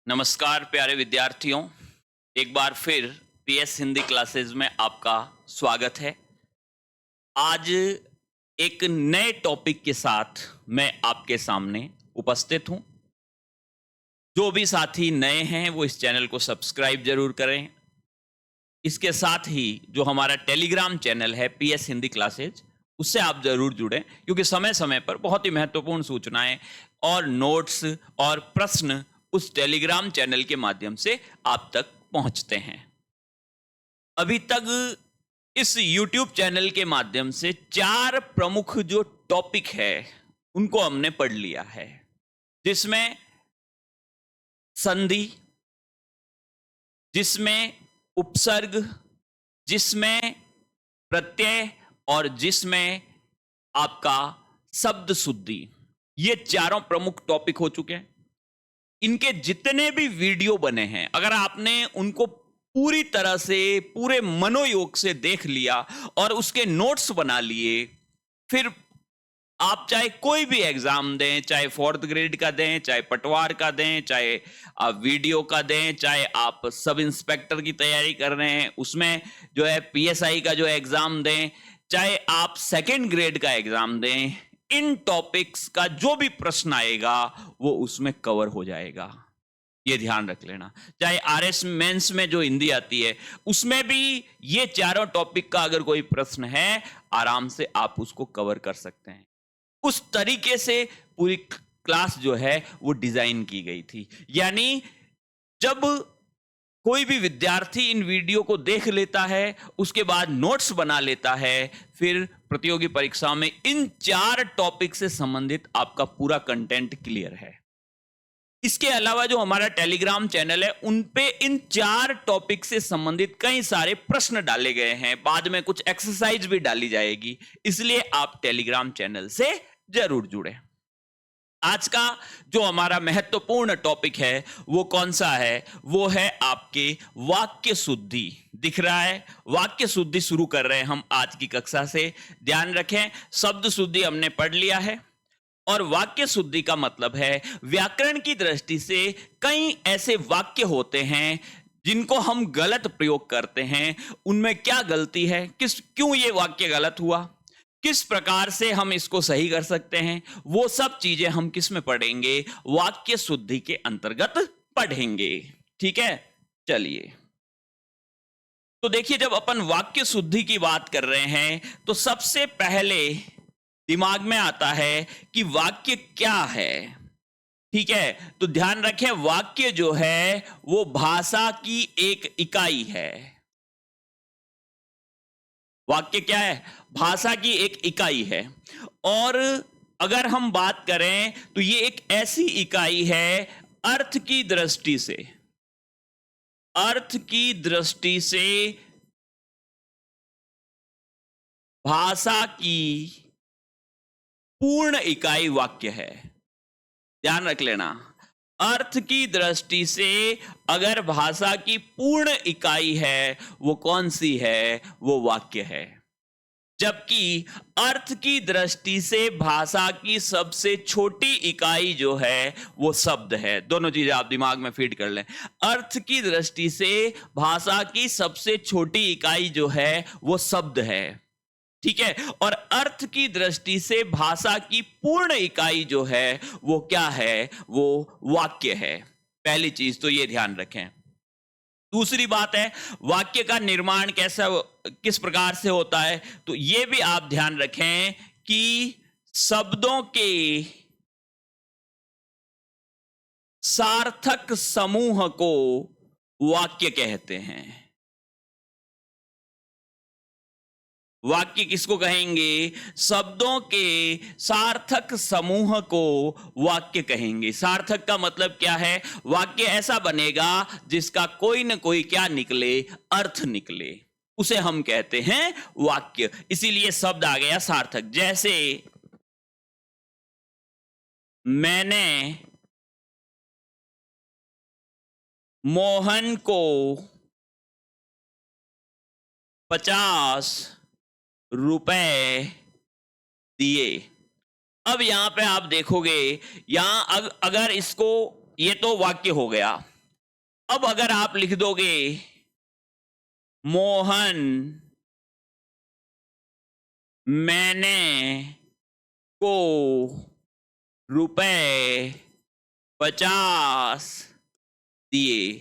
नमस्कार प्यारे विद्यार्थियों, एक बार फिर पीएस हिंदी क्लासेस में आपका स्वागत है। आज एक नए टॉपिक के साथ मैं आपके सामने उपस्थित हूं। जो भी साथी नए हैं वो इस चैनल को सब्सक्राइब जरूर करें। इसके साथ ही जो हमारा टेलीग्राम चैनल है पीएस हिंदी क्लासेज, उससे आप जरूर जुड़ें, क्योंकि समय समय पर बहुत ही महत्वपूर्ण सूचनाएं और नोट्स और प्रश्न उस टेलीग्राम चैनल के माध्यम से आप तक पहुंचते हैं। अभी तक इस YouTube चैनल के माध्यम से 4 प्रमुख जो टॉपिक है उनको हमने पढ़ लिया है, जिसमें संधि, जिसमें उपसर्ग, जिसमें प्रत्यय और जिसमें आपका शब्द शुद्धि, ये चारों प्रमुख टॉपिक हो चुके हैं। इनके जितने भी वीडियो बने हैं, अगर आपने उनको पूरी तरह से पूरे मनोयोग से देख लिया और उसके नोट्स बना लिए, फिर आप चाहे कोई भी एग्जाम दें, चाहे 4th ग्रेड का दें, चाहे पटवार का दें, चाहे आप वीडियो का दें, चाहे आप सब इंस्पेक्टर की तैयारी कर रहे हैं उसमें जो है पीएसआई का जो एग्जाम दें, चाहे आप 2nd ग्रेड का एग्जाम दें, इन टॉपिक्स का जो भी प्रश्न आएगा वो उसमें कवर हो जाएगा। ये ध्यान रख लेना। चाहे आरएस मेंस में जो हिंदी आती है उसमें भी ये चारों टॉपिक का अगर कोई प्रश्न है, आराम से आप उसको कवर कर सकते हैं। उस तरीके से पूरी क्लास जो है वो डिजाइन की गई थी। यानी जब कोई भी विद्यार्थी इन वीडियो को देख लेता है, उसके बाद नोट्स बना लेता है, फिर प्रतियोगी परीक्षा में इन 4 टॉपिक से संबंधित आपका पूरा कंटेंट क्लियर है। इसके अलावा जो हमारा टेलीग्राम चैनल है उन पे इन 4 टॉपिक से संबंधित कई सारे प्रश्न डाले गए हैं, बाद में कुछ एक्सरसाइज भी डाली जाएगी, इसलिए आप टेलीग्राम चैनल से जरूर जुड़ें। आज का जो हमारा महत्वपूर्ण टॉपिक है वो कौन सा है? वो है आपके वाक्य शुद्धि। दिख रहा है? वाक्य शुद्धि शुरू कर रहे हैं हम आज की कक्षा से। ध्यान रखें, शब्द शुद्धि हमने पढ़ लिया है और वाक्य शुद्धि का मतलब है व्याकरण की दृष्टि से कई ऐसे वाक्य होते हैं जिनको हम गलत प्रयोग करते हैं। उनमें क्या गलती है, क्यों ये वाक्य गलत हुआ, किस प्रकार से हम इसको सही कर सकते हैं, वो सब चीजें हम किस में पढ़ेंगे? वाक्य शुद्धि के अंतर्गत पढ़ेंगे। ठीक है, चलिए। तो देखिए, जब अपन वाक्य शुद्धि की बात कर रहे हैं तो सबसे पहले दिमाग में आता है कि वाक्य क्या है। ठीक है, तो ध्यान रखें, वाक्य जो है वो भाषा की एक इकाई है। वाक्य क्या है? भाषा की एक इकाई है। और अगर हम बात करें तो ये एक ऐसी इकाई है अर्थ की दृष्टि से, अर्थ की दृष्टि से भाषा की पूर्ण इकाई वाक्य है। ध्यान रख लेना, अर्थ की दृष्टि से अगर भाषा की पूर्ण इकाई है वो कौन सी है? वो वाक्य है। जबकि अर्थ की दृष्टि से भाषा की सबसे छोटी इकाई जो है वो शब्द है। दोनों चीजें आप दिमाग में फीड कर लें। अर्थ की दृष्टि से भाषा की सबसे छोटी इकाई जो है वो शब्द है। ठीक है, और अर्थ की दृष्टि से भाषा की पूर्ण इकाई जो है वो क्या है? वो वाक्य है। पहली चीज तो ये ध्यान रखें। दूसरी बात है, वाक्य का निर्माण कैसा, किस प्रकार से होता है, तो ये भी आप ध्यान रखें कि शब्दों के सार्थक समूह को वाक्य कहते हैं। वाक्य किसको कहेंगे? शब्दों के सार्थक समूह को वाक्य कहेंगे। सार्थक का मतलब क्या है? वाक्य ऐसा बनेगा जिसका कोई न कोई क्या निकले? अर्थ निकले, उसे हम कहते हैं वाक्य। इसीलिए शब्द आ गया सार्थक। जैसे मैंने मोहन को 50 रुपए दिए। अब यहां पे आप देखोगे, यहां अगर इसको, ये तो वाक्य हो गया, अब अगर आप लिख दोगे मोहन मैंने को रुपए 50 दिए,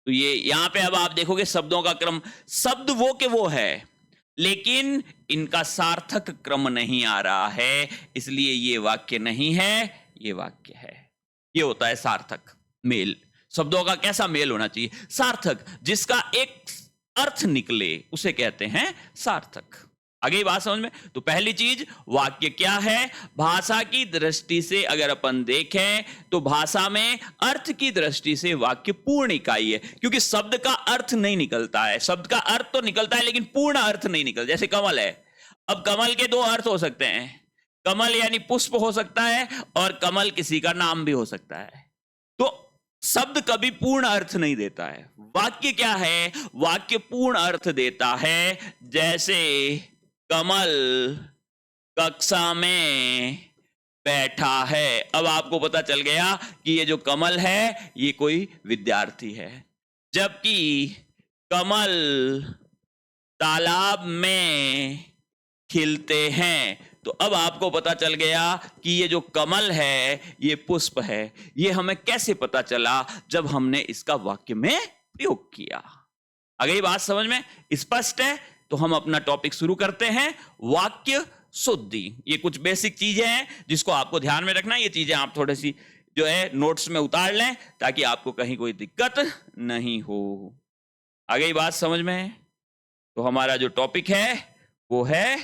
तो ये यहां पे अब आप देखोगे शब्दों का क्रम, शब्द वो के वो है लेकिन इनका सार्थक क्रम नहीं आ रहा है, इसलिए ये वाक्य नहीं है, ये वाक्य है। ये होता है सार्थक मेल। शब्दों का कैसा मेल होना चाहिए? सार्थक, जिसका एक अर्थ निकले उसे कहते हैं सार्थक। आगे बात समझ में? तो पहली चीज, वाक्य क्या है? भाषा की दृष्टि से अगर अपन देखें तो भाषा में अर्थ की दृष्टि से वाक्य पूर्ण इकाई है, क्योंकि शब्द का अर्थ नहीं निकलता है। शब्द का अर्थ तो निकलता है लेकिन पूर्ण अर्थ नहीं निकलता। जैसे कमल है, अब कमल के दो अर्थ हो सकते हैं, कमल यानी पुष्प हो सकता है और कमल किसी का नाम भी हो सकता है। तो शब्द कभी पूर्ण अर्थ नहीं देता है। वाक्य क्या है? वाक्य पूर्ण अर्थ देता है। जैसे कमल कक्षा में बैठा है, अब आपको पता चल गया कि ये जो कमल है ये कोई विद्यार्थी है, जबकि कमल तालाब में खिलते हैं, तो अब आपको पता चल गया कि ये जो कमल है ये पुष्प है। ये हमें कैसे पता चला? जब हमने इसका वाक्य में प्रयोग किया। अगर ये बात समझ में स्पष्ट है तो हम अपना टॉपिक शुरू करते हैं, वाक्य शुद्धि। ये कुछ बेसिक चीजें हैं जिसको आपको ध्यान में रखना है। ये चीजें आप थोड़ी सी जो है नोट्स में उतार लें ताकि आपको कहीं कोई दिक्कत नहीं हो। आगे ये बात समझ में है? तो हमारा जो टॉपिक है वो है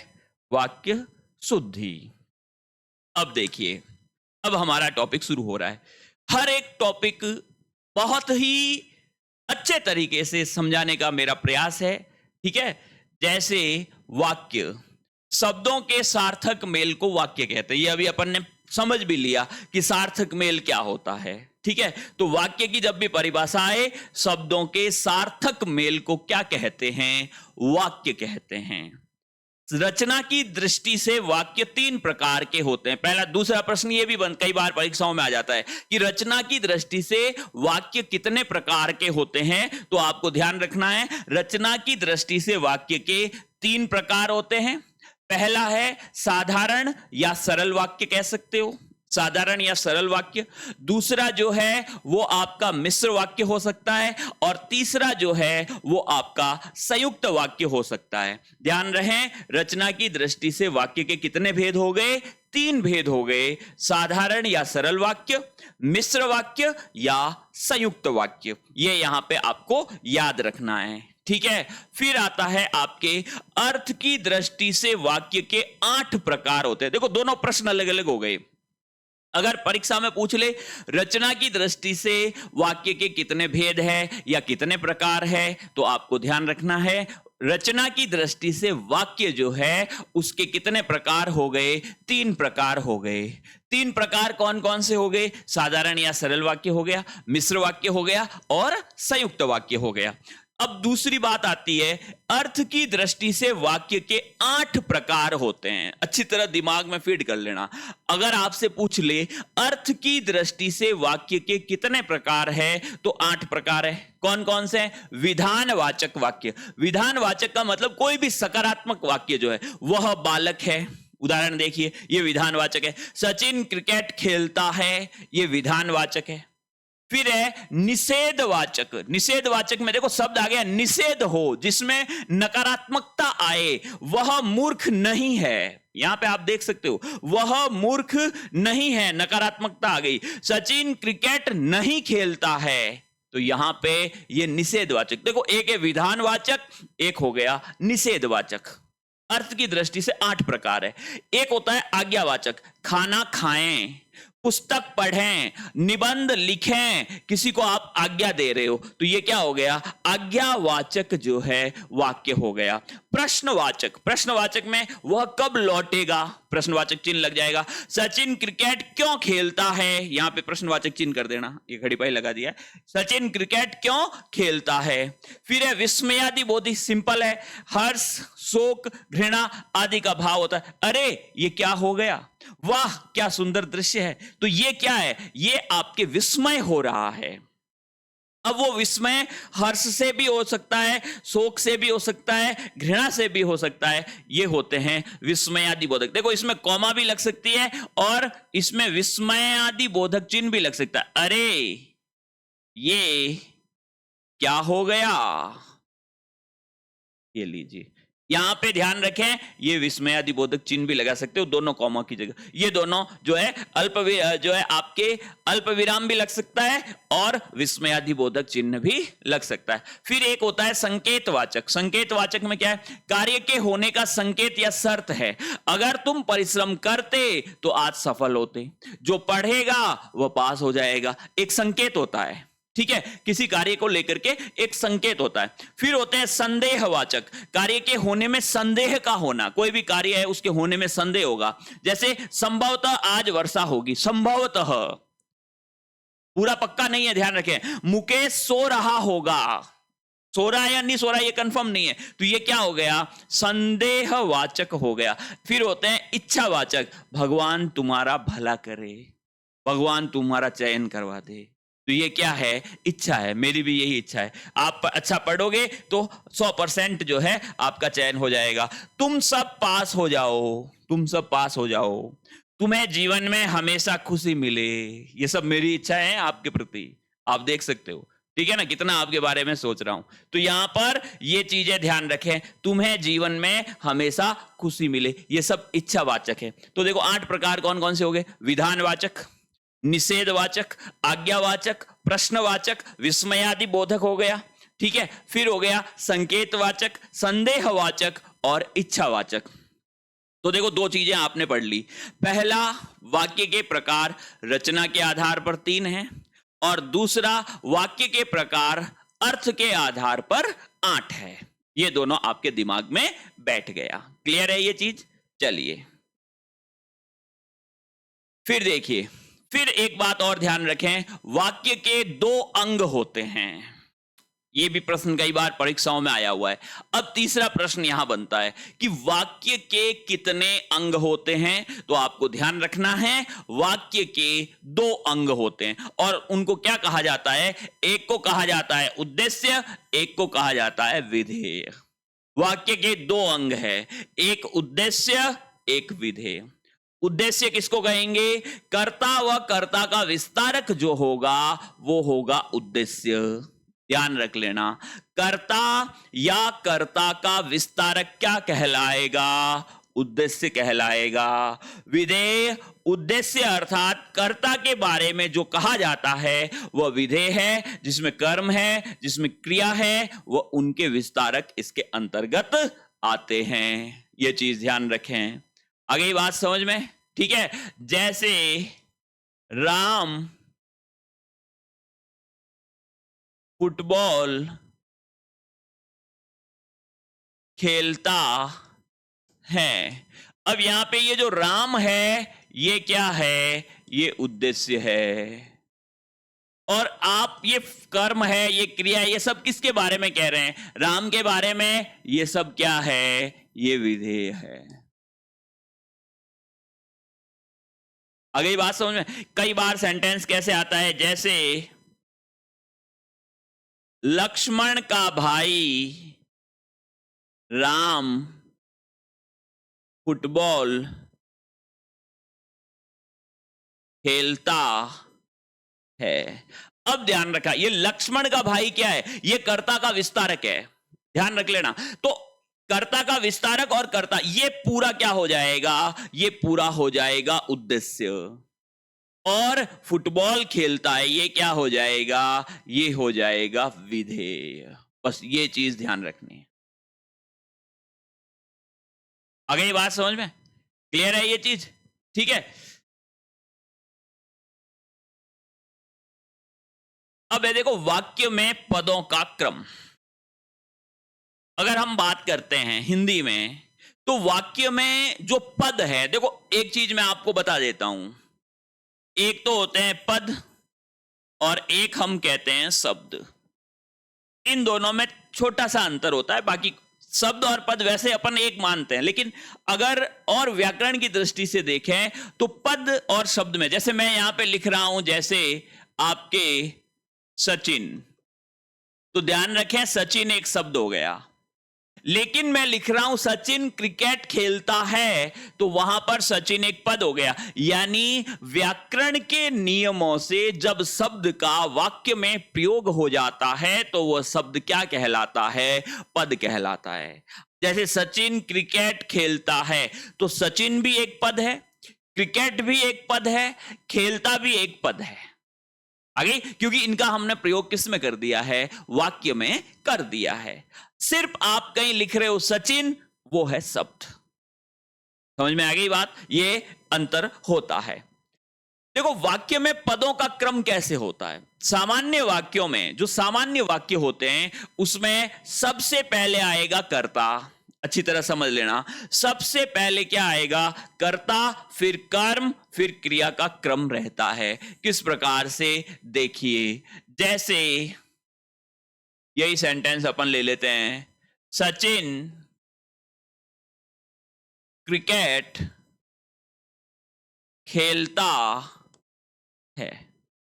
वाक्य शुद्धि। अब देखिए, अब हमारा टॉपिक शुरू हो रहा है। हर एक टॉपिक बहुत ही अच्छे तरीके से समझाने का मेरा प्रयास है, ठीक है? जैसे वाक्य, शब्दों के सार्थक मेल को वाक्य कहते हैं। ये अभी अपन ने समझ भी लिया कि सार्थक मेल क्या होता है, ठीक है? तो वाक्य की जब भी परिभाषा आए, शब्दों के सार्थक मेल को क्या कहते हैं? वाक्य कहते हैं। रचना की दृष्टि से वाक्य 3 प्रकार के होते हैं। पहला, दूसरा प्रश्न ये भी कई बार परीक्षाओं में आ जाता है कि रचना की दृष्टि से वाक्य कितने प्रकार के होते हैं। तो आपको ध्यान रखना है, रचना की दृष्टि से वाक्य के 3 प्रकार होते हैं। पहला है साधारण या सरल वाक्य, कह सकते हो, साधारण या सरल वाक्य। दूसरा जो है वो आपका मिश्र वाक्य हो सकता है, और तीसरा जो है वो आपका संयुक्त वाक्य हो सकता है। ध्यान रहे, रचना की दृष्टि से वाक्य के कितने भेद हो गए? 3 भेद हो गए, साधारण या सरल वाक्य, मिश्र वाक्य या संयुक्त वाक्य। ये यहां पे आपको याद रखना है, ठीक है? फिर आता है आपके अर्थ की दृष्टि से वाक्य के 8 प्रकार होते हैं। देखो, दोनों प्रश्न अलग अलग हो गए। अगर परीक्षा में पूछ ले रचना की दृष्टि से वाक्य के कितने भेद है या कितने प्रकार है, तो आपको ध्यान रखना है, रचना की दृष्टि से वाक्य जो है उसके कितने प्रकार हो गए? 3 प्रकार हो गए। 3 प्रकार कौन कौन से हो गए? साधारण या सरल वाक्य हो गया, मिश्र वाक्य हो गया और संयुक्त वाक्य हो गया। अब दूसरी बात आती है, अर्थ की दृष्टि से वाक्य के 8 प्रकार होते हैं। अच्छी तरह दिमाग में फीड कर लेना। अगर आपसे पूछ ले अर्थ की दृष्टि से वाक्य के कितने प्रकार है, तो 8 प्रकार है। कौन कौन से हैं? विधानवाचक वाक्य। विधानवाचक का मतलब कोई भी सकारात्मक वाक्य जो है वह बालक है। उदाहरण देखिए, यह विधानवाचक है। सचिन क्रिकेट खेलता है, यह विधानवाचक है। फिर है निषेधवाचक। निषेधवाचक में देखो शब्द आ गया निषेध हो, जिसमें नकारात्मकता आए, वह मूर्ख नहीं है। यहां पे आप देख सकते हो, वह मूर्ख नहीं है, नकारात्मकता आ गई। सचिन क्रिकेट नहीं खेलता है, तो यहां पे ये निषेधवाचक। देखो, एक है विधानवाचक, एक हो गया निषेधवाचक। अर्थ की दृष्टि से 8 प्रकार है। एक होता है आज्ञावाचक, खाना खाएं, पुस्तक पढ़ें, निबंध लिखें, किसी को आप आज्ञा दे रहे हो, तो ये क्या हो गया? आज्ञावाचक जो है वाक्य हो गया। प्रश्नवाचक, प्रश्नवाचक में वह कब लौटेगा, प्रश्नवाचक चिन्ह लग जाएगा। सचिन क्रिकेट क्यों खेलता है, यहां पे प्रश्नवाचक चिन्ह कर देना, ये घड़ी पाई लगा दिया है। सचिन क्रिकेट क्यों खेलता है। फिर है विस्मयादि बोधि, सिंपल है, हर्ष, शोक, घृणा आदि का भाव होता है। अरे ये क्या हो गया, वाह क्या सुंदर दृश्य है, तो ये क्या है? ये आपके विस्मय हो रहा है। अब वो विस्मय हर्ष से भी हो सकता है, शोक से भी हो सकता है, घृणा से भी हो सकता है। ये होते हैं विस्मयादि बोधक। देखो इसमें कॉमा भी लग सकती है और इसमें विस्मयादि बोधक चिन्ह भी लग सकता है। अरे ये क्या हो गया, ये लीजिए, यहां पे ध्यान रखें, ये विस्मयादि बोधक चिन्ह भी लगा सकते हो दोनों कॉमा की जगह। ये दोनों जो है जो है आपके अल्प विराम भी लग सकता है और विस्मयादि बोधक चिन्ह भी लग सकता है। फिर एक होता है संकेतवाचक। संकेतवाचक में क्या है, कार्य के होने का संकेत या शर्त है। अगर तुम परिश्रम करते तो आज सफल होते, जो पढ़ेगा वह पास हो जाएगा, एक संकेत होता है। ठीक है, किसी कार्य को लेकर के एक संकेत होता है। फिर होते हैं संदेहवाचक, कार्य के होने में संदेह का होना, कोई भी कार्य है उसके होने में संदेह होगा। जैसे संभवतः आज वर्षा होगी, संभवतः, पूरा पक्का नहीं है, ध्यान रखें। मुकेश सो रहा होगा, सो रहा है या नहीं सो रहा ये कंफर्म नहीं है, तो ये क्या हो गया, संदेहवाचक हो गया। फिर होते हैं इच्छावाचक, भगवान तुम्हारा भला करे, भगवान तुम्हारा चयन करवा दे, तो ये क्या है, इच्छा है, मेरी भी यही इच्छा है। आप अच्छा पढ़ोगे तो 100% जो है आपका चयन हो जाएगा। तुम सब पास हो जाओ, तुम सब पास हो जाओ, तुम्हें जीवन में हमेशा खुशी मिले, ये सब मेरी इच्छा है आपके प्रति। आप देख सकते हो, ठीक है ना, कितना आपके बारे में सोच रहा हूं। तो यहां पर ये चीजें ध्यान रखें, तुम्हें जीवन में हमेशा खुशी मिले, ये सब इच्छावाचक है। तो देखो 8 प्रकार कौन कौन से हो गए, विधानवाचक, निषेधवाचक, आज्ञावाचक, प्रश्नवाचक, विस्मयादि बोधक हो गया। ठीक है, फिर हो गया संकेतवाचक, संदेहवाचक और इच्छावाचक। तो देखो 2 चीजें आपने पढ़ ली। पहला, वाक्य के प्रकार रचना के आधार पर 3 हैं, और दूसरा वाक्य के प्रकार अर्थ के आधार पर 8 है। ये दोनों आपके दिमाग में बैठ गया। क्लियर है ये चीज? चलिए फिर देखिए, फिर एक बात और ध्यान रखें, वाक्य के 2 अंग होते हैं। ये भी प्रश्न कई बार परीक्षाओं में आया हुआ है। अब तीसरा प्रश्न यहां बनता है कि वाक्य के कितने अंग होते हैं, तो आपको ध्यान रखना है वाक्य के 2 अंग होते हैं, और उनको क्या कहा जाता है, एक को कहा जाता है उद्देश्य, एक को कहा जाता है विधेय। वाक्य के 2 अंग है, एक उद्देश्य, एक विधेय। उद्देश्य किसको कहेंगे, कर्ता व कर्ता का विस्तारक जो होगा वो होगा उद्देश्य। ध्यान रख लेना, कर्ता या कर्ता का विस्तारक क्या कहलाएगा, उद्देश्य कहलाएगा। विधेय, उद्देश्य अर्थात कर्ता के बारे में जो कहा जाता है वह विधेय है, जिसमें कर्म है, जिसमें क्रिया है, वह उनके विस्तारक इसके अंतर्गत आते हैं। यह चीज ध्यान रखें। आगे बात समझ में? ठीक है, जैसे राम फुटबॉल खेलता है। अब यहां पे ये जो राम है ये क्या है, ये उद्देश्य है, और आप ये कर्म है, ये क्रिया है, ये सब किसके बारे में कह रहे हैं, राम के बारे में। ये सब क्या है, ये विधेय है। अगली बात समझ में? कई बार सेंटेंस कैसे आता है, जैसे लक्ष्मण का भाई राम फुटबॉल खेलता है। अब ध्यान रखा, ये लक्ष्मण का भाई क्या है, ये कर्ता का विस्तारक है, ध्यान रख लेना। तो कर्ता का विस्तारक और कर्ता, ये पूरा क्या हो जाएगा, ये पूरा हो जाएगा उद्देश्य। और फुटबॉल खेलता है, ये क्या हो जाएगा, ये हो जाएगा विधेय। बस ये चीज ध्यान रखनी है। अगली बात समझ में क्लियर है ये चीज? ठीक है, अब ये देखो वाक्य में पदों का क्रम। अगर हम बात करते हैं हिंदी में, तो वाक्य में जो पद है, देखो एक चीज मैं आपको बता देता हूं, एक तो होते हैं पद और एक हम कहते हैं शब्द। इन दोनों में छोटा सा अंतर होता है, बाकी शब्द और पद वैसे अपन एक मानते हैं, लेकिन अगर और व्याकरण की दृष्टि से देखें तो पद और शब्द में, जैसे मैं यहां पे लिख रहा हूं, जैसे आपके सचिन, तो ध्यान रखें, सचिन एक शब्द हो गया, लेकिन मैं लिख रहा हूं सचिन क्रिकेट खेलता है, तो वहां पर सचिन एक पद हो गया। यानी व्याकरण के नियमों से जब शब्द का वाक्य में प्रयोग हो जाता है तो वह शब्द क्या कहलाता है? पद कहलाता है। जैसे सचिन क्रिकेट खेलता है, तो सचिन भी एक पद है, क्रिकेट भी एक पद है, खेलता भी एक पद है। आगे, क्योंकि इनका हमने प्रयोग किस में कर दिया है? वाक्य में कर दिया है। सिर्फ आप कहीं लिख रहे हो सचिन, वो है शब्द। समझ में आ गई बात? ये अंतर होता है। देखो, वाक्य में पदों का क्रम कैसे होता है? सामान्य वाक्यों में, जो सामान्य वाक्य होते हैं, उसमें सबसे पहले आएगा कर्ता। अच्छी तरह समझ लेना, सबसे पहले क्या आएगा? कर्ता, फिर कर्म, फिर क्रिया का क्रम रहता है। किस प्रकार से? देखिए, जैसे यही सेंटेंस अपन ले लेते हैं, सचिन क्रिकेट खेलता है।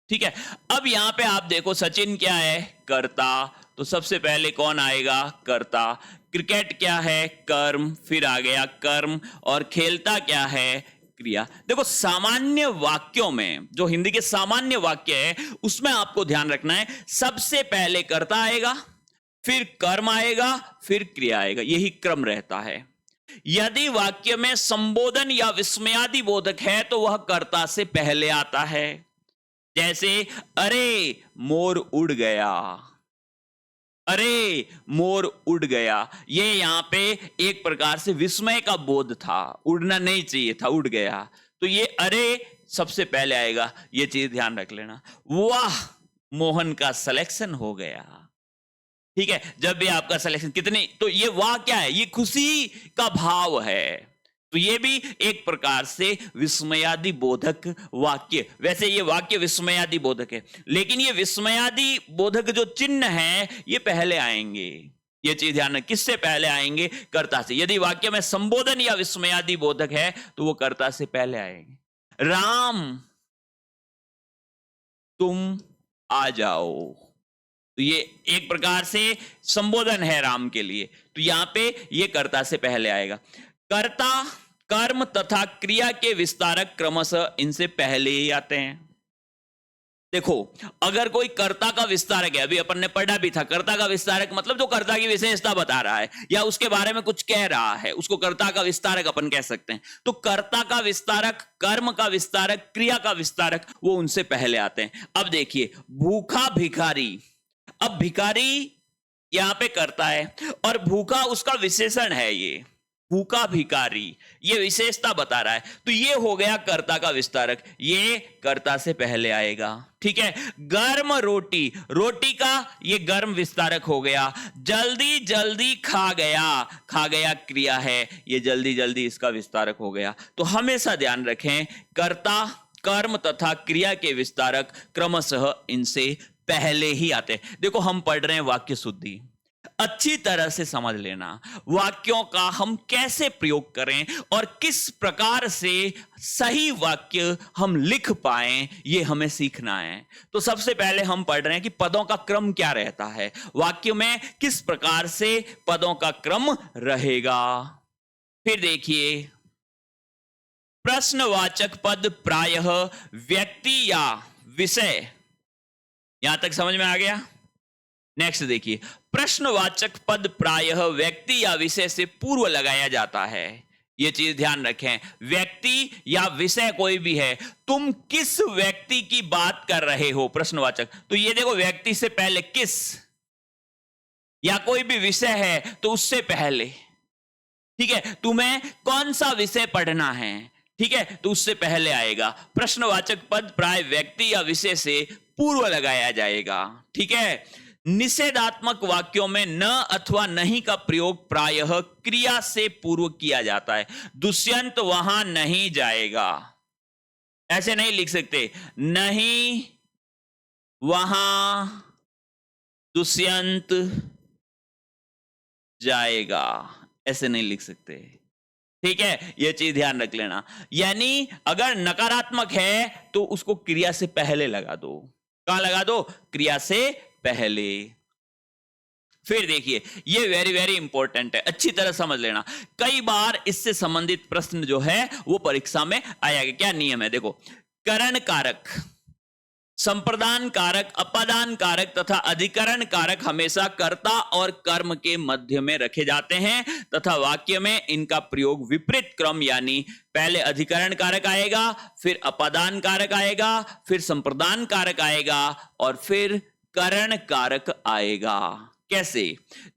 ठीक है, अब यहां पे आप देखो, सचिन क्या है? कर्ता, तो सबसे पहले कौन आएगा? कर्ता। क्रिकेट क्या है? कर्म, फिर आ गया कर्म, और खेलता क्या है? क्रिया। देखो, सामान्य वाक्यों में, जो हिंदी के सामान्य वाक्य है, उसमें आपको ध्यान रखना है, सबसे पहले कर्ता आएगा, फिर कर्म आएगा, फिर क्रिया आएगा। यही क्रम रहता है। यदि वाक्य में संबोधन या विस्मयादि बोधक है तो वह कर्ता से पहले आता है। जैसे, अरे मोर उड़ गया, अरे मोर उड़ गया, ये यहां पे एक प्रकार से विस्मय का बोध था, उड़ना नहीं चाहिए था, उड़ गया। तो ये अरे सबसे पहले आएगा, ये चीज ध्यान रख लेना। वाह, मोहन का सिलेक्शन हो गया। ठीक है, जब भी आपका सिलेक्शन, कितनी, तो ये वाह क्या है? ये खुशी का भाव है। तो ये भी एक प्रकार से विस्मयादि बोधक वाक्य। वैसे ये वाक्य विस्मयादि बोधक है, लेकिन ये विस्मयादि बोधक जो चिन्ह है, ये पहले आएंगे। ये चीज ध्यान रखें, किससे पहले आएंगे? कर्ता से। यदि वाक्य में संबोधन या विस्मयादि बोधक है तो वो कर्ता से पहले आएंगे। राम तुम आ जाओ, तो ये एक प्रकार से संबोधन है राम के लिए, तो यहां पे ये कर्ता से पहले आएगा। कर्ता, कर्म तथा क्रिया के विस्तारक क्रमशः इनसे पहले ही आते हैं। देखो, अगर कोई कर्ता का विस्तारक है, अभी अपन ने पढ़ा भी था, कर्ता का विस्तारक मतलब जो कर्ता की विशेषता बता रहा है या उसके बारे में कुछ कह रहा है, उसको कर्ता का विस्तारक अपन कह सकते हैं। तो कर्ता का विस्तारक, कर्म का विस्तारक, क्रिया का विस्तारक, वो उनसे पहले आते हैं। अब देखिए, भूखा भिखारी, अब भिखारी यहां पे करता है, और भूखा उसका विशेषण है। ये भूखा भिखारी, ये विशेषता बता रहा है, तो ये हो गया कर्ता का विस्तारक, ये कर्ता से पहले आएगा। ठीक है, गर्म रोटी, रोटी का ये गर्म विस्तारक हो गया। जल्दी जल्दी खा गया, खा गया क्रिया है, ये जल्दी जल्दी इसका विस्तारक हो गया। तो हमेशा ध्यान रखें, कर्ता, कर्म तथा क्रिया के विस्तारक क्रमशः इनसे पहले ही आते हैं। देखो, हम पढ़ रहे हैं वाक्य शुद्धि, अच्छी तरह से समझ लेना वाक्यों का हम कैसे प्रयोग करें और किस प्रकार से सही वाक्य हम लिख पाएं, ये हमें सीखना है। तो सबसे पहले हम पढ़ रहे हैं कि पदों का क्रम क्या रहता है, वाक्य में किस प्रकार से पदों का क्रम रहेगा। फिर देखिए, प्रश्नवाचक पद प्रायः व्यक्ति या विषय, यहां तक समझ में आ गया। नेक्स्ट देखिए, प्रश्नवाचक पद प्रायः व्यक्ति या विषय से पूर्व लगाया जाता है। यह चीज ध्यान रखें, व्यक्ति या विषय कोई भी है, तुम किस व्यक्ति की बात कर रहे हो, प्रश्नवाचक। तो ये देखो, व्यक्ति से पहले किस, या कोई भी विषय है तो उससे पहले। ठीक है, तुम्हें कौन सा विषय पढ़ना है, ठीक है, तो उससे पहले आएगा। प्रश्नवाचक पद प्राय व्यक्ति या विषय से पूर्व लगाया जाएगा। ठीक है, निषेधात्मक वाक्यों में न अथवा नहीं का प्रयोग प्रायः क्रिया से पूर्व किया जाता है। दुष्यंत वहां नहीं जाएगा, ऐसे नहीं लिख सकते, नहीं वहां दुष्यंत जाएगा, ऐसे नहीं लिख सकते। ठीक है, यह चीज ध्यान रख लेना। यानी अगर नकारात्मक है तो उसको क्रिया से पहले लगा दो। कहां लगा दो? क्रिया से पहले। फिर देखिए, ये वेरी वेरी इंपॉर्टेंट है, अच्छी तरह समझ लेना। कई बार इससे संबंधित प्रश्न जो है वो परीक्षा में आएगा। क्या नियम है देखो, करण कारक, संप्रदान कारक, अपादान कारक तथा अधिकरण कारक हमेशा कर्ता और कर्म के मध्य में रखे जाते हैं तथा वाक्य में इनका प्रयोग विपरीत क्रम, यानी पहले अधिकरण कारक आएगा, फिर अपादान कारक आएगा, फिर संप्रदान कारक आएगा और फिर करण कारक आएगा। कैसे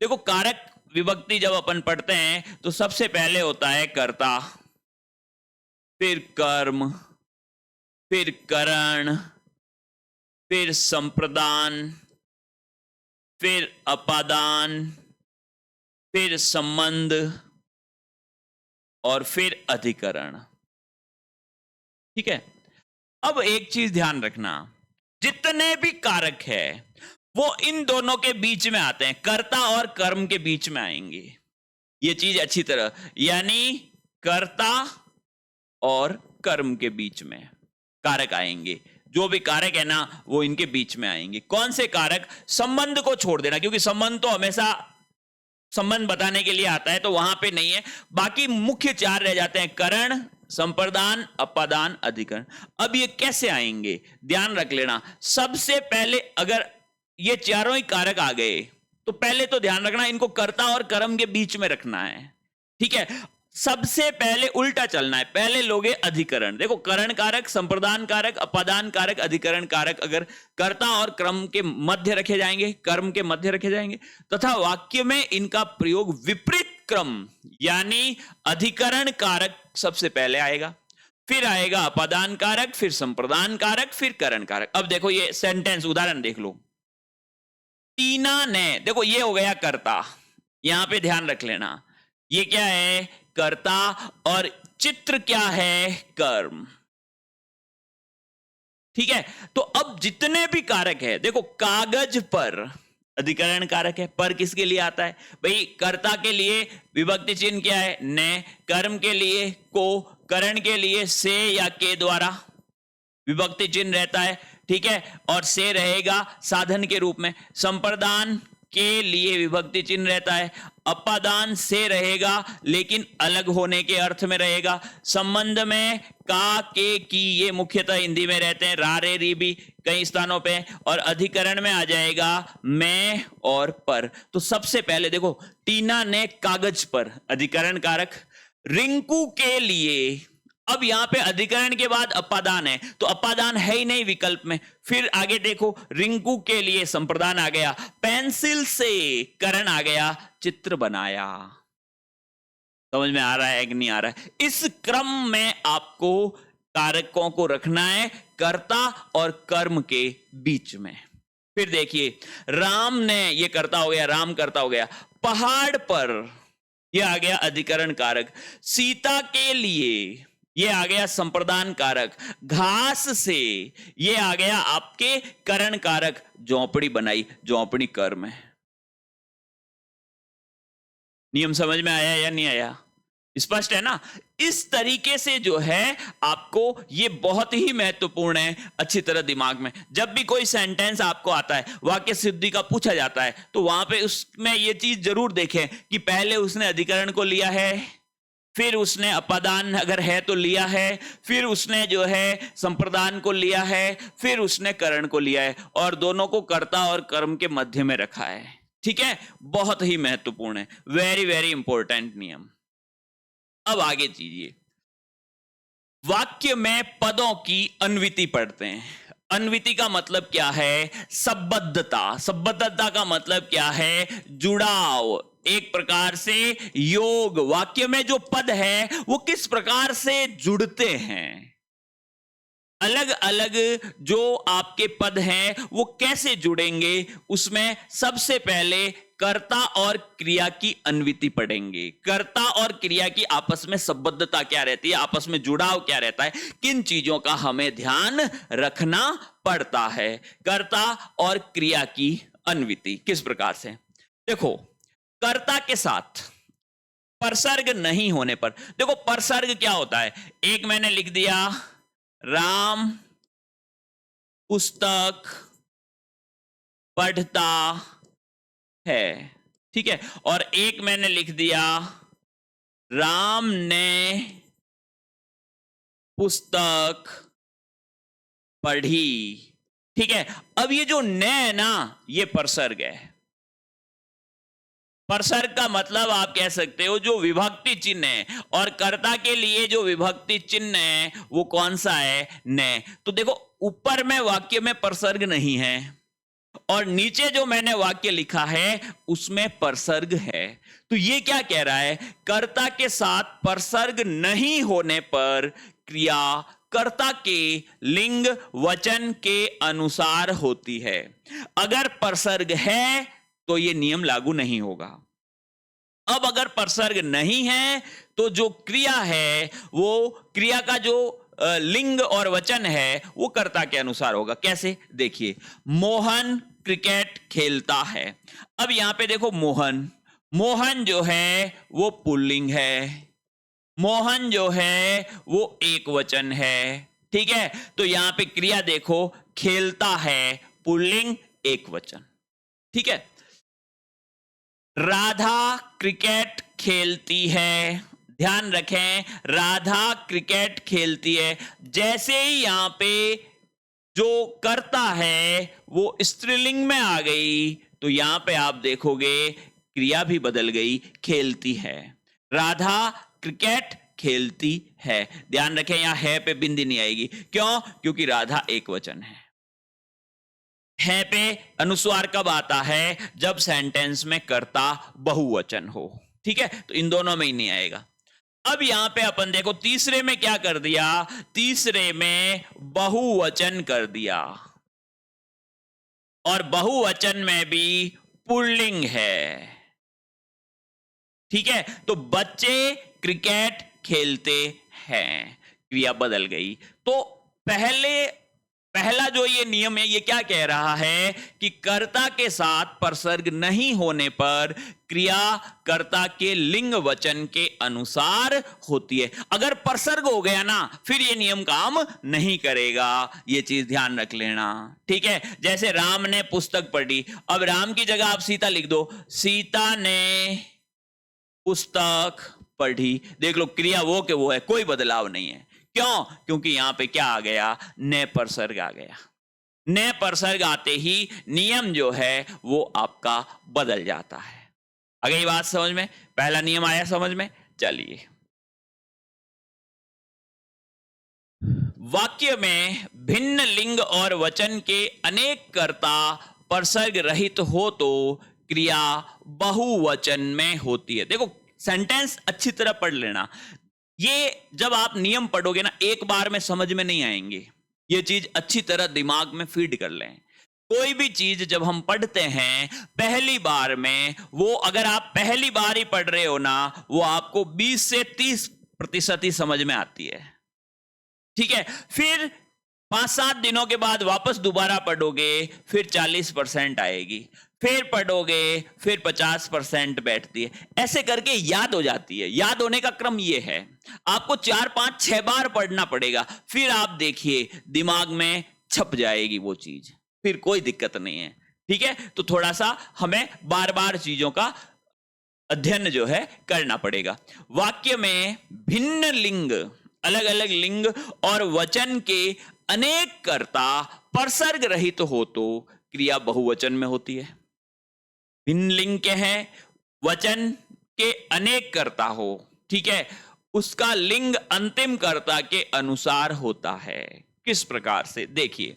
देखो, कारक विभक्ति जब अपन पढ़ते हैं तो सबसे पहले होता है कर्ता, फिर कर्म, फिर करण, फिर संप्रदान, फिर अपादान, फिर संबंध और फिर अधिकरण। ठीक है, अब एक चीज ध्यान रखना, जितने भी कारक है वो इन दोनों के बीच में आते हैं, कर्ता और कर्म के बीच में आएंगे। ये चीज अच्छी तरह, यानी कर्ता और कर्म के बीच में कारक आएंगे। जो भी कारक है ना वो इनके बीच में आएंगे। कौन से कारक? संबंध को छोड़ देना, क्योंकि संबंध तो हमेशा संबंध बताने के लिए आता है, तो वहां पे नहीं है। बाकी मुख्य चार रह जाते हैं, करण, संप्रदान, अपादान, अधिकरण। अब ये कैसे आएंगे ध्यान रख लेना। सबसे पहले अगर ये चारों ही कारक आ गए तो पहले तो ध्यान रखना इनको कर्ता और कर्म के बीच में रखना है। ठीक है, सबसे पहले उल्टा चलना है, पहले लोगे अधिकरण। देखो, करण कारक, संप्रदान कारक, अपादान कारक, अधिकरण कारक अगर कर्ता और कर्म के मध्य रखे जाएंगे, कर्म के मध्य रखे जाएंगे तथा वाक्य में इनका प्रयोग विपरीत क्रम, यानी अधिकरण कारक सबसे पहले आएगा, फिर आएगा अपादान कारक, फिर संप्रदान कारक, फिर करण कारक। अब देखो ये सेंटेंस उदाहरण देख लो। टीना ने, देखो ये हो गया कर्ता, यहां पे ध्यान रख लेना, ये क्या है? कर्ता। और चित्र क्या है? कर्म। ठीक है, तो अब जितने भी कारक है, देखो कागज पर अधिकरण कारक है, पर किसके लिए आता है भाई? कर्ता के लिए विभक्ति चिन्ह क्या है? ने। कर्म के लिए को, करण के लिए से या के द्वारा विभक्ति चिन्ह रहता है। ठीक है, और से रहेगा साधन के रूप में। संप्रदान के लिए विभक्ति चिन्ह रहता है। अपादान से रहेगा लेकिन अलग होने के अर्थ में रहेगा। संबंध में का, के, की ये मुख्यतः हिंदी में रहते हैं, रा, रे, री भी कई स्थानों पे। और अधिकरण में आ जाएगा मैं और पर। तो सबसे पहले देखो, टीना ने कागज पर, अधिकरण कारक। रिंकू के लिए, अब यहां पे अधिकरण के बाद अपादान है तो अपादान है ही नहीं विकल्प में। फिर आगे देखो, रिंकू के लिए संप्रदान आ गया, पेंसिल से करण आ गया, चित्र बनाया। समझ में आ रहा है कि नहीं आ रहा है? इस क्रम में आपको कारकों को रखना है कर्ता और कर्म के बीच में। फिर देखिए, राम ने, ये कर्ता हो गया, राम कर्ता हो गया। पहाड़ पर, ये आ गया अधिकरण कारक। सीता के लिए, ये आ गया संप्रदान कारक। घास से, ये आ गया आपके करण कारक। झोंपड़ी बनाई, झोंपड़ी कर्म है। नियम समझ में आया या नहीं आया? स्पष्ट है ना? इस तरीके से जो है आपको, ये बहुत ही महत्वपूर्ण है, अच्छी तरह दिमाग में। जब भी कोई सेंटेंस आपको आता है, वाक्य सिद्धि का पूछा जाता है, तो वहां पे उसमें ये चीज जरूर देखें कि पहले उसने अधिकरण को लिया है, फिर उसने अपादान अगर है तो लिया है, फिर उसने जो है संप्रदान को लिया है, फिर उसने करण को लिया है, और दोनों को कर्ता और कर्म के मध्य में रखा है। ठीक है, बहुत ही महत्वपूर्ण है, वेरी वेरी इंपॉर्टेंट नियम। अब आगे चीजिए, वाक्य में पदों की अन्विति पढ़ते हैं। अन्विति का मतलब क्या है? संबद्धता। संबद्धता का मतलब क्या है? जुड़ाव, एक प्रकार से योग। वाक्य में जो पद है वो किस प्रकार से जुड़ते हैं, अलग अलग जो आपके पद हैं वो कैसे जुड़ेंगे, उसमें सबसे पहले कर्ता और क्रिया की अन्विति पढ़ेंगे। कर्ता और क्रिया की आपस में संबद्धता क्या रहती है, आपस में जुड़ाव क्या रहता है, किन चीजों का हमें ध्यान रखना पड़ता है। कर्ता और क्रिया की अन्विति किस प्रकार से? देखो, कर्ता के साथ परसर्ग नहीं होने पर, देखो परसर्ग क्या होता है, एक मैंने लिख दिया राम पुस्तक पढ़ता है, ठीक है। और एक मैंने लिख दिया, राम ने पुस्तक पढ़ी, ठीक है। अब ये जो न है ना, ये परसर्ग है। परसर्ग का मतलब आप कह सकते हो जो विभक्ति चिन्ह है, और कर्ता के लिए जो विभक्ति चिन्ह है वो कौन सा है, न। तो देखो ऊपर में वाक्य में परसर्ग नहीं है, और नीचे जो मैंने वाक्य लिखा है उसमें परसर्ग है। तो ये क्या कह रहा है, कर्ता के साथ परसर्ग नहीं होने पर क्रिया कर्ता के लिंग वचन के अनुसार होती है। अगर परसर्ग है तो ये नियम लागू नहीं होगा। अब अगर परसर्ग नहीं है तो जो क्रिया है वो क्रिया का जो लिंग और वचन है वो कर्ता के अनुसार होगा। कैसे, देखिए, मोहन क्रिकेट खेलता है। अब यहां पे देखो, मोहन, मोहन जो है वो पुल्लिंग है, मोहन जो है वो एक वचन है, ठीक है। तो यहां पे क्रिया देखो, खेलता है पुल्लिंग एक वचन, ठीक है। राधा क्रिकेट खेलती है, ध्यान रखें, राधा क्रिकेट खेलती है। जैसे ही यहां पे जो करता है वो स्त्रीलिंग में आ गई तो यहां पे आप देखोगे क्रिया भी बदल गई, खेलती है। राधा क्रिकेट खेलती है, ध्यान रखें यहां है पे बिंदी नहीं आएगी। क्यों, क्योंकि राधा एक वचन है पे अनुस्वार कब आता है, जब सेंटेंस में कर्ता बहुवचन हो, ठीक है। तो इन दोनों में ही नहीं आएगा। अब यहां पे अपन देखो तीसरे में क्या कर दिया, तीसरे में बहुवचन कर दिया, और बहुवचन में भी पुल्लिंग है, ठीक है। तो बच्चे क्रिकेट खेलते हैं, क्रिया बदल गई। तो पहला जो ये नियम है ये क्या कह रहा है कि कर्ता के साथ परसर्ग नहीं होने पर क्रिया कर्ता के लिंग वचन के अनुसार होती है। अगर परसर्ग हो गया ना फिर ये नियम काम नहीं करेगा, ये चीज ध्यान रख लेना, ठीक है। जैसे राम ने पुस्तक पढ़ी, अब राम की जगह आप सीता लिख दो, सीता ने पुस्तक पढ़ी, देख लो क्रिया वो के वो है, कोई बदलाव नहीं है। क्यों, क्योंकि यहां पे क्या आ गया, न परसर्ग आ गया। न परसर्ग आते ही नियम जो है वो आपका बदल जाता है। अगर ये बात समझ में, पहला नियम आया समझ में, चलिए। वाक्य में भिन्न लिंग और वचन के अनेक कर्ता परसर्ग रहित हो तो क्रिया बहुवचन में होती है। देखो सेंटेंस अच्छी तरह पढ़ लेना, ये जब आप नियम पढ़ोगे ना एक बार में समझ में नहीं आएंगे, ये चीज अच्छी तरह दिमाग में फीड कर लें। कोई भी चीज जब हम पढ़ते हैं पहली बार में, वो अगर आप पहली बार ही पढ़ रहे हो ना, वो आपको 20 से 30% ही समझ में आती है, ठीक है। फिर 5-7 दिनों के बाद वापस दोबारा पढ़ोगे फिर 40% आएगी, फिर पढ़ोगे फिर 50% बैठती है, ऐसे करके याद हो जाती है। याद होने का क्रम ये है, आपको 4-5-6 बार पढ़ना पड़ेगा, फिर आप देखिए दिमाग में छप जाएगी वो चीज, फिर कोई दिक्कत नहीं है, ठीक है। तो थोड़ा सा हमें बार बार चीजों का अध्ययन जो है करना पड़ेगा। वाक्य में भिन्न लिंग, अलग अलग लिंग और वचन के अनेक कर्ता परसर्ग रहित हो तो क्रिया बहुवचन में होती है। भिन्न लिंग के हैं, वचन के अनेक कर्ता हो, ठीक है, उसका लिंग अंतिम कर्ता के अनुसार होता है। किस प्रकार से, देखिए,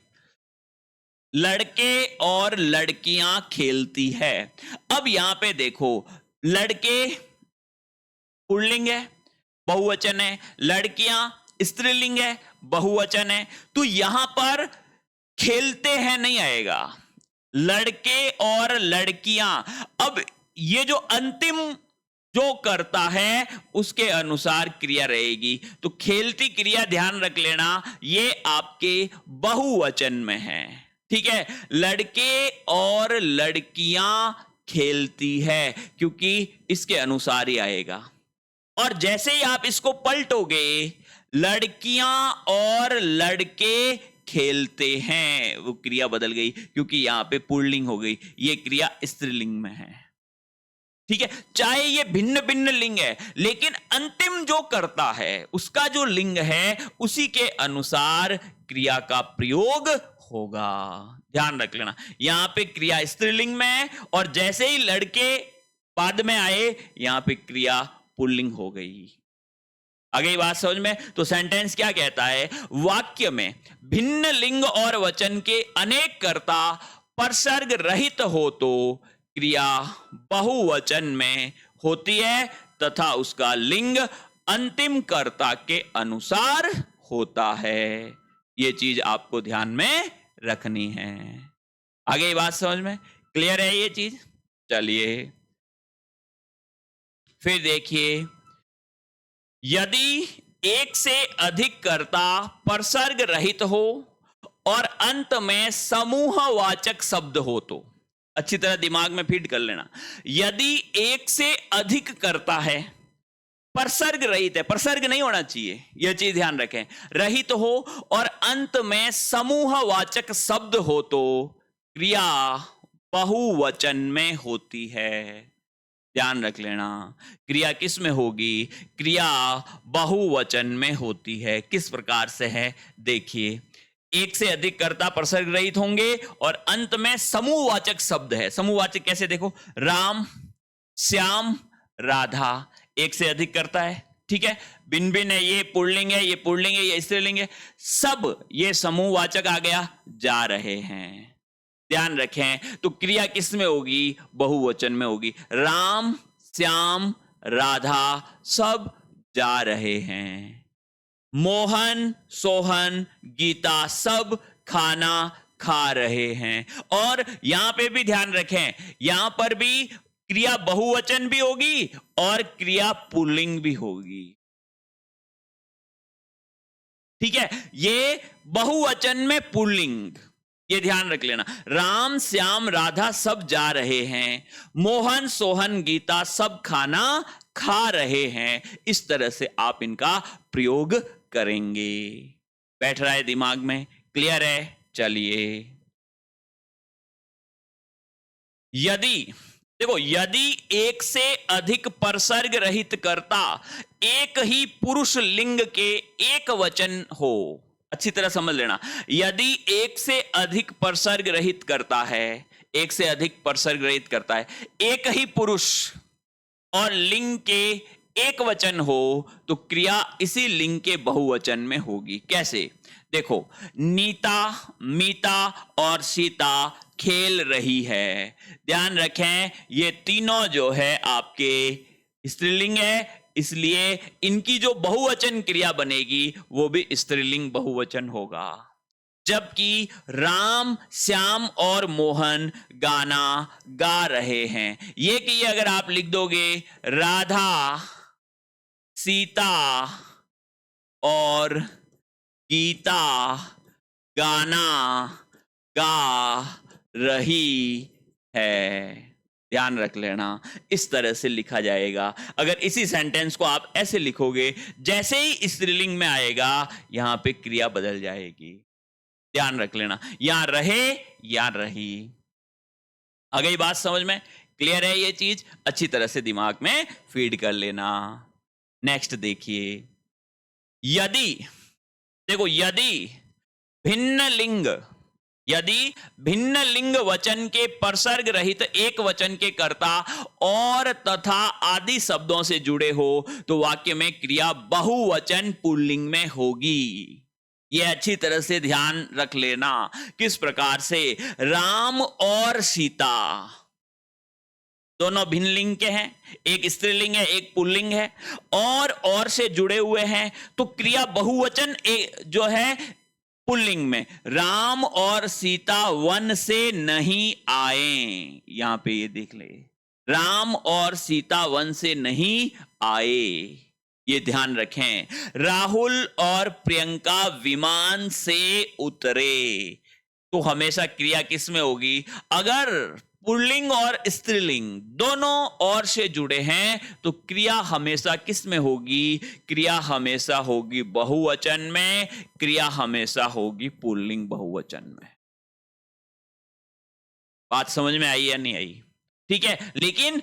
लड़के और लड़कियां खेलती है। अब यहां पे देखो, लड़के पुल्लिंग है, बहुवचन है, लड़कियां स्त्रीलिंग है, बहुवचन है। तो यहां पर खेलते हैं नहीं आएगा, लड़के और लड़कियां। अब ये जो अंतिम जो करता है उसके अनुसार क्रिया रहेगी। तो खेलती क्रिया ध्यान रख लेना, ये आपके बहुवचन में है, ठीक है। लड़के और लड़कियां खेलती है, क्योंकि इसके अनुसार ही आएगा। और जैसे ही आप इसको पलटोगे, लड़कियां और लड़के खेलते हैं, वो क्रिया बदल गई क्योंकि यहां पे पुल्लिंग हो गई, ये क्रिया स्त्रीलिंग में है। ठीक है, चाहे ये भिन्न भिन्न लिंग है, लेकिन अंतिम जो करता है उसका जो लिंग है उसी के अनुसार क्रिया का प्रयोग होगा। ध्यान रख लेना, यहां पे क्रिया स्त्रीलिंग में है और जैसे ही लड़के बाद में आए यहां पे क्रिया पुल्लिंग हो गई। आगे बात समझ में? तो सेंटेंस क्या कहता है? वाक्य में भिन्न लिंग और वचन के अनेक कर्ता परसर्ग रहित हो तो क्रिया बहुवचन में होती है तथा उसका लिंग अंतिम कर्ता के अनुसार होता है। यह चीज आपको ध्यान में रखनी है। आगे बात समझ में? क्लियर है ये चीज? चलिए फिर देखिए, यदि एक से अधिक कर्ता परसर्ग रहित हो और अंत में समूहवाचक शब्द हो तो, अच्छी तरह दिमाग में फीड कर लेना, यदि एक से अधिक कर्ता है, परसर्ग रहित है, परसर्ग नहीं होना चाहिए, यह चीज ध्यान रखें, रहित हो और अंत में समूहवाचक शब्द हो तो क्रिया बहुवचन में होती है। ध्यान रख लेना, क्रिया किस में होगी? क्रिया बहुवचन में होती है। किस प्रकार से है देखिए, एक से अधिक कर्ता परसर्ग रहित होंगे और अंत में समूहवाचक शब्द है। समूहवाचक कैसे? देखो, राम, श्याम, राधा, एक से अधिक कर्ता है, ठीक है, भिन्न भिन्न है, ये पुल्लिंग है, ये पुल्लिंग है, ये स्त्रीलिंग है, सब ये समूहवाचक आ गया, जा रहे हैं। ध्यान रखें, तो क्रिया किस में होगी? बहुवचन में होगी। राम, श्याम, राधा सब जा रहे हैं। मोहन, सोहन, गीता सब खाना खा रहे हैं। और यहां पे भी ध्यान रखें, यहां पर भी क्रिया बहुवचन भी होगी और क्रिया पुल्लिंग भी होगी। ठीक है, ये बहुवचन में पुल्लिंग, ये ध्यान रख लेना। राम, श्याम, राधा सब जा रहे हैं, मोहन, सोहन, गीता सब खाना खा रहे हैं। इस तरह से आप इनका प्रयोग करेंगे। बैठ रहा है दिमाग में? क्लियर है? चलिए, यदि देखो, यदि एक से अधिक परसर्ग रहित कर्ता एक ही पुरुष लिंग के एक वचन हो, अच्छी तरह समझ लेना, यदि एक से अधिक परसर्ग रहित करता है, एक से अधिक परसर्ग रहित करता है, एक ही पुरुष और लिंग के एक वचन हो तो क्रिया इसी लिंग के बहुवचन में होगी। कैसे? देखो, नीता, मीता और सीता खेल रही है। ध्यान रखें, ये तीनों जो है आपके स्त्रीलिंग है, इसलिए इनकी जो बहुवचन क्रिया बनेगी वो भी स्त्रीलिंग बहुवचन होगा। जबकि राम, श्याम और मोहन गाना गा रहे हैं, ये कि अगर आप लिख दोगे राधा, सीता और गीता गाना गा रही है, ध्यान रख लेना, इस तरह से लिखा जाएगा। अगर इसी सेंटेंस को आप ऐसे लिखोगे, जैसे ही स्त्रीलिंग में आएगा यहां पे क्रिया बदल जाएगी। ध्यान रख लेना, यहां रहे या रही। आ गई बात समझ में? क्लियर है ये चीज? अच्छी तरह से दिमाग में फीड कर लेना। नेक्स्ट देखिए, यदि देखो, यदि भिन्न लिंग वचन के परसर्ग रहित एक वचन के कर्ता और तथा आदि शब्दों से जुड़े हो तो वाक्य में क्रिया बहुवचन पुल्लिंग में होगी। यह अच्छी तरह से ध्यान रख लेना। किस प्रकार से? राम और सीता दोनों भिन्न लिंग के हैं, एक स्त्रीलिंग है, एक पुल्लिंग है, और से जुड़े हुए हैं, तो क्रिया बहुवचन जो है पुल्लिंग में, राम और सीता वन से नहीं आए। यहां पे ये देख ले, राम और सीता वन से नहीं आए, ये ध्यान रखें। राहुल और प्रियंका विमान से उतरे, तो हमेशा क्रिया किस में होगी? अगर पुल्लिंग और स्त्रीलिंग दोनों और से जुड़े हैं तो क्रिया हमेशा किस में होगी? क्रिया हमेशा होगी बहुवचन में, क्रिया हमेशा होगी पुल्लिंग बहुवचन में। बात समझ में आई या नहीं आई? ठीक है, लेकिन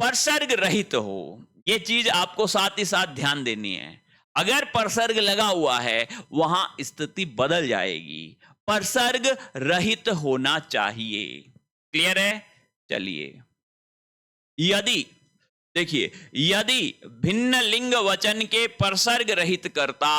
परसर्ग रहित हो, ये चीज आपको साथ ही साथ ध्यान देनी है। अगर परसर्ग लगा हुआ है वहां स्थिति बदल जाएगी। परसर्ग रहित होना चाहिए। क्लियर है? चलिए, यदि देखिए, यदि भिन्न लिंग वचन के परसर्ग रहित कर्ता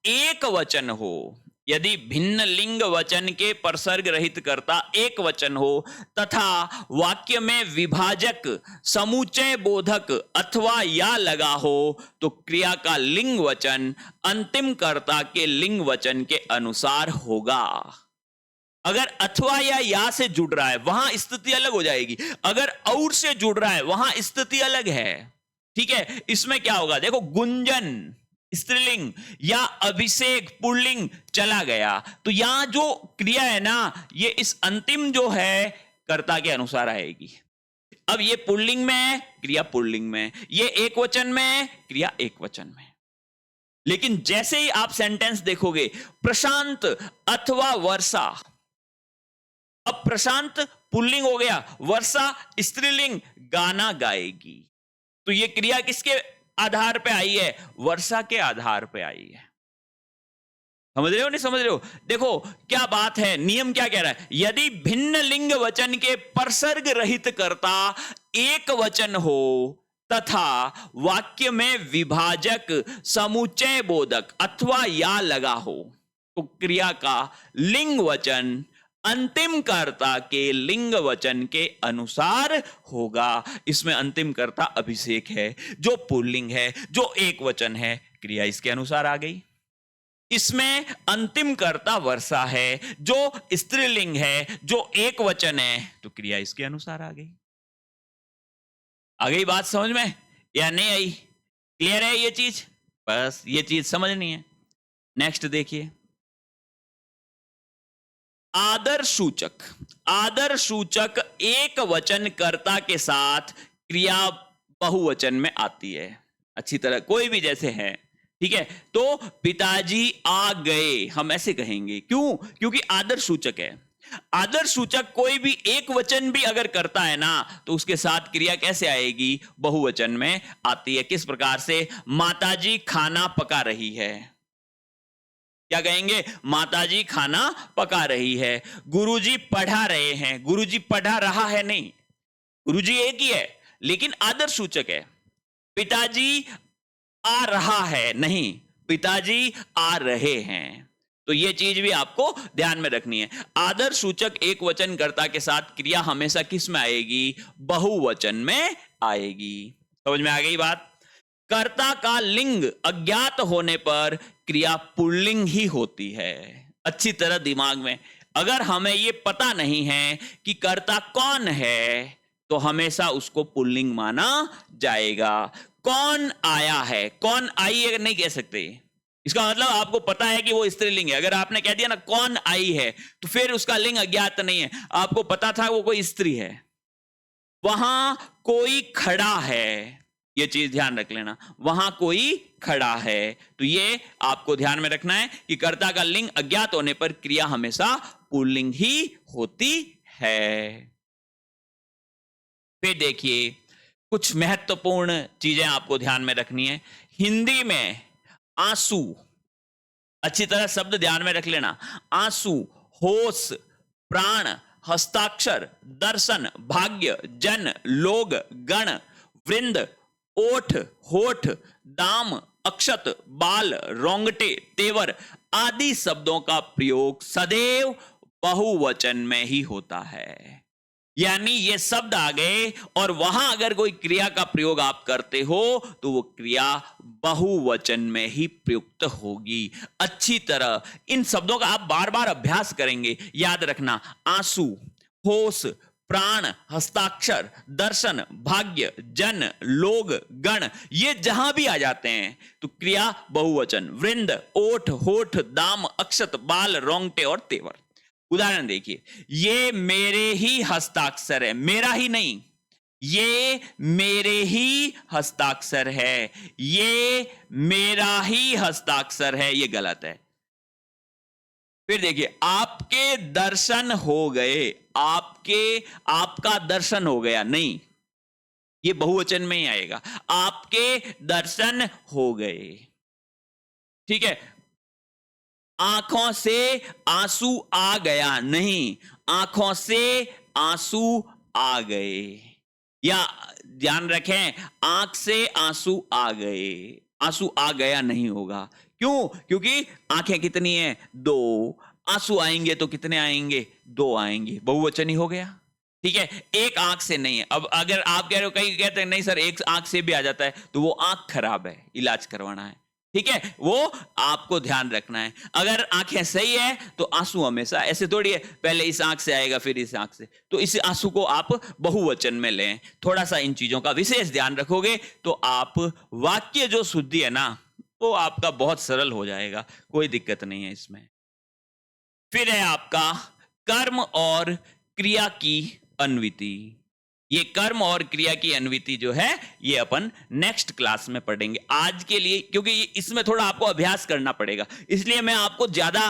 एक वचन हो, यदि भिन्न लिंग वचन के परसर्ग रहित कर्ता एक वचन हो तथा वाक्य में विभाजक, समुच्चय बोधक अथवा या लगा हो तो क्रिया का लिंग वचन अंतिम कर्ता के लिंग वचन के अनुसार होगा। अगर अथवा या से जुड़ रहा है वहां स्थिति अलग हो जाएगी, अगर और से जुड़ रहा है वहां स्थिति अलग है। ठीक है, इसमें क्या होगा? देखो, गुंजन स्त्रीलिंग या अभिषेक पुल्लिंग चला गया तो यहां जो क्रिया है ना, ये इस अंतिम जो है कर्ता के अनुसार आएगी। अब ये पुल्लिंग में है, क्रिया पुल्लिंग में, ये एक वचन में, क्रिया एक वचन में। लेकिन जैसे ही आप सेंटेंस देखोगे, प्रशांत अथवा वर्षा, अब प्रशांत पुल्लिंग हो गया, वर्षा स्त्रीलिंग, गाना गाएगी। तो ये क्रिया किसके आधार पे आई है? वर्षा के आधार पे आई है। समझ रहे हो नहीं समझ रहे हो? देखो क्या बात है, नियम क्या कह रहा है? यदि भिन्न लिंग वचन के परसर्ग रहित कर्ता एक वचन हो तथा वाक्य में विभाजक, समुच्चय बोधक अथवा या लगा हो तो क्रिया का लिंग वचन अंतिम कर्ता के लिंग वचन के अनुसार होगा। इसमें अंतिम कर्ता अभिषेक है जो पुल्लिंग है, जो एक वचन है, क्रिया इसके अनुसार आ गई। इसमें अंतिम कर्ता वर्षा है जो स्त्रीलिंग है, जो एक वचन है, तो क्रिया इसके अनुसार आ गई। आ गई बात समझ में या नहीं आई? क्लियर है ये चीज? बस ये चीज समझनी है। नेक्स्ट देखिए, आदर सूचक। आदर सूचक एक वचन कर्ता के साथ क्रिया बहुवचन में आती है। अच्छी तरह कोई भी जैसे है, ठीक है, तो पिताजी आ गए हम ऐसे कहेंगे। क्यों? क्योंकि आदर सूचक है। आदर सूचक कोई भी एक वचन भी अगर करता है ना तो उसके साथ क्रिया कैसे आएगी? बहुवचन में आती है। किस प्रकार से? माताजी खाना पका रही है, क्या कहेंगे? माताजी खाना पका रही है। गुरुजी पढ़ा रहे हैं, गुरुजी पढ़ा रहा है नहीं, गुरुजी एक ही है लेकिन आदर सूचक है। पिताजी आ रहा है नहीं, पिताजी आ रहे हैं। तो ये चीज भी आपको ध्यान में रखनी है। आदर सूचक एक वचन कर्ता के साथ क्रिया हमेशा किस में आएगी? बहुवचन में आएगी। समझ में आ गई बात? कर्ता का लिंग अज्ञात होने पर क्रिया पुल्लिंग ही होती है। अच्छी तरह दिमाग में, अगर हमें यह पता नहीं है कि कर्ता कौन है तो हमेशा उसको पुल्लिंग माना जाएगा। कौन आया है, कौन आई है नहीं कह सकते। इसका मतलब आपको पता है कि वो स्त्रीलिंग है। अगर आपने कह दिया ना कौन आई है तो फिर उसका लिंग अज्ञात नहीं है, आपको पता था वो कोई स्त्री है। वहां कोई खड़ा है, ये चीज ध्यान रख लेना, वहां कोई खड़ा है। तो ये आपको ध्यान में रखना है कि कर्ता का लिंग अज्ञात होने पर क्रिया हमेशा पुल्लिंग ही होती है। फिर देखिए कुछ महत्वपूर्ण चीजें आपको ध्यान में रखनी है। हिंदी में आंसू, अच्छी तरह शब्द ध्यान में रख लेना। आंसू, होश, प्राण, हस्ताक्षर, दर्शन, भाग्य, जन, लोग, गण, वृंद, ओठ, होठ, दाम, अक्षत, बाल, रोंगटे, तेवर आदि शब्दों का प्रयोग सदैव बहुवचन में ही होता है। यानी ये शब्द आ गए और वहां अगर कोई क्रिया का प्रयोग आप करते हो तो वो क्रिया बहुवचन में ही प्रयुक्त होगी। अच्छी तरह इन शब्दों का आप बार बार अभ्यास करेंगे। याद रखना, आंसू, होश, प्राण, हस्ताक्षर, दर्शन, भाग्य, जन, लोग, गण, ये जहां भी आ जाते हैं तो क्रिया बहुवचन। वृंद, ओठ, होठ, दाम, अक्षत, बाल, रोंगटे और तेवर। उदाहरण देखिए, ये मेरे ही हस्ताक्षर है, मेरा ही नहीं, ये मेरे ही हस्ताक्षर है, ये मेरा ही हस्ताक्षर है, ये गलत है। फिर देखिए, आपके दर्शन हो गए, आपका दर्शन हो गया, नहीं, ये बहुवचन में ही आएगा, आपके दर्शन हो गए। ठीक है, आंखों से आंसू आ गया, नहीं, आंखों से आंसू आ गए। या ध्यान रखें, आंख से आंसू आ गए, आंसू आ गया नहीं होगा। क्यों? क्योंकि आंखें कितनी हैं? 2, आंसू आएंगे तो कितने आएंगे? 2 आएंगे, बहुवचन ही हो गया। ठीक है, एक आंख से नहीं है। अब अगर आप कह रहे हो, कहीं कहते हैं नहीं सर एक आंख से भी आ जाता है, तो वो आंख खराब है, इलाज करवाना है। ठीक है, वो आपको ध्यान रखना है। अगर आंखें सही है तो आंसू हमेशा, ऐसे थोड़ी है पहले इस आंख से आएगा फिर इस आंख से, तो इस आंसू को आप बहुवचन में लें। थोड़ा सा इन चीजों का विशेष ध्यान रखोगे तो आप वाक्य जो शुद्धि है ना, वो आपका बहुत सरल हो जाएगा, कोई दिक्कत नहीं है इसमें। फिर है आपका कर्म और क्रिया की अन्विति। ये कर्म और क्रिया की अन्विति जो है, ये अपन नेक्स्ट क्लास में पढ़ेंगे। आज के लिए, क्योंकि इसमें थोड़ा आपको अभ्यास करना पड़ेगा, इसलिए मैं आपको ज्यादा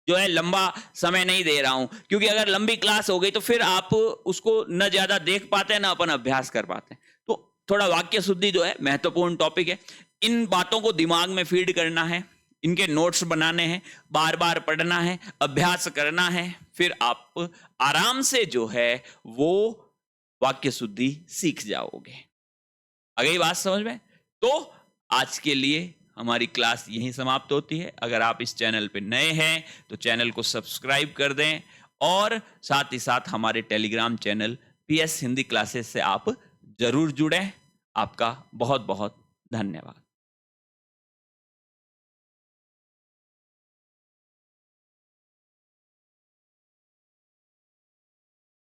जो है लंबा समय नहीं दे रहा हूं, क्योंकि अगर लंबी क्लास हो गई तो फिर आप उसको न ज्यादा देख पाते हैं, ना अपन अभ्यास कर पाते हैं। तो थोड़ा वाक्य शुद्धि जो है महत्वपूर्ण टॉपिक है, इन बातों को दिमाग में फीड करना है, इनके नोट्स बनाने हैं, बार बार पढ़ना है, अभ्यास करना है, फिर आप आराम से जो है वो वाक्य शुद्धि सीख जाओगे। आ गई बात समझ में? तो आज के लिए हमारी क्लास यहीं समाप्त होती है। अगर आप इस चैनल पे नए हैं तो चैनल को सब्सक्राइब कर दें, और साथ ही साथ हमारे Telegram channel PS Hindi classes से आप जरूर जुड़ें। आपका बहुत बहुत धन्यवाद।